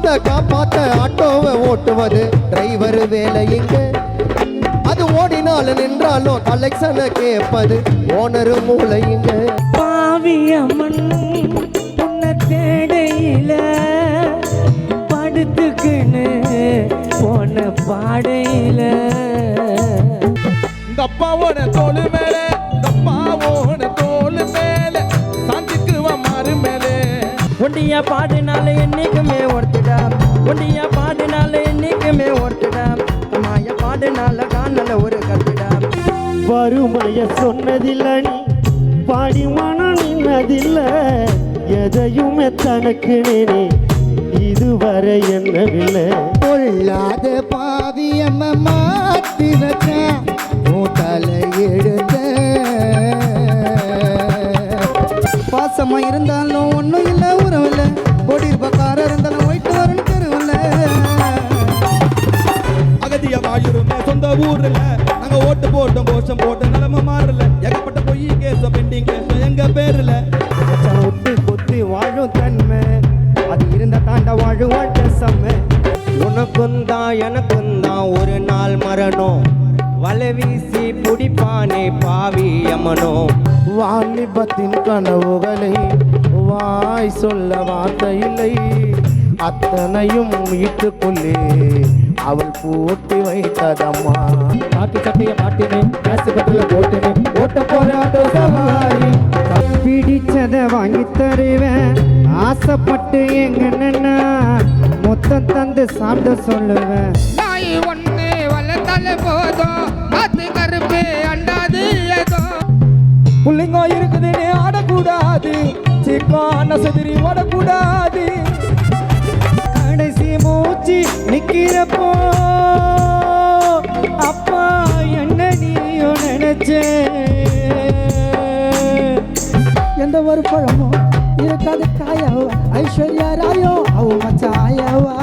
மானத்தை காப்பாத்த ஆட்டோவை ஓட்டுவது டிரைவர் வேலையுங்க. அது ஓடினாலும் நின்றாலும் கலெக்ஷனை கேட்பது ஓனரு மூளையுங்க. பாவியம்மன் உன்னை தேடையில படுத்துக்குன்னு போன பாடையில இந்த அப்பாவோட தோல் மேல இந்த அப்பாவோட தோல் மேல சாந்திக்குவ மாறு மேலே ஒண்டியா பாடுனால என்னைக்குமே ஒருத்திடா ஒண்டியா பாடுனால என்னைக்குமே ஒருத்திடா மாய பாடுனால காணல ஒரு கத்திடா. வறுமைய சொன்னதில்லை நீ பாடி மனம் நின்னதில்லை எதையுமே தனக்கு நீ இதுவரை என்னவில்லை. பொல்லாத பாவியம்ம மாத்தி வச்சா தலை எழுத பாசமா இருந்தாலும் ஒன்றும் இல்லை உறவில்லை பொடி பக்கார இருந்தாலும் போயிட்டு வரணும் தெருவில்ல. அகதியமாயிருமே சொந்த ஊர்ல நாங்க ஓட்டு போட்டோம் கோஷம் போட்டு நிலைமை மாறல ஏகப்பட்ட பொய் கேசம் பெண்டிங் கேசம் எங்க பேர்ல ஒட்டு கொத்தி வாழும் தன்மை அது இருந்த தாண்ட வாழும் வாழ்க்கை செம்ம. உனக்கும் தான் எனக்கும் தான் ஒரு நாள் மரணம் வலை வீசி புடிப்பானே பாவி அம்மனோ. வாலிபத்தின் கனவுகளை வாய் சொல்ல வார்த்தை இல்லை அத்தனையும் வீட்டுக்குள்ளே அவள் பூட்டி வைத்ததம்மா. காட்டு சட்டைய மாட்டினேன் கேசு கட்டில போட்டினேன் ஓட்ட போராட்ட சவாரி பிடிச்சத வாங்கி தருவேன் ஆசைப்பட்டு எங்கன்னா மொத்தம் தந்து சாப்பிட சொல்லுவேன். நாய் ஒண்ணு வளர்த்தால போதும் காத்து கருப்பு அண்டாது ஏதோ புள்ளிங்க இருக்குதுன்னு ஆடக்கூடாது சிக்கான செதிரி ஓடக்கூடாது. கடைசி மூச்சு நிக்கிறப்போ அப்பா என்ன நீயோ நினைச்சே. எந்த ஒரு பழமோ இருக்காது காயவா ஐஸ்வர்யா ராயோ அவ மச்சாயவா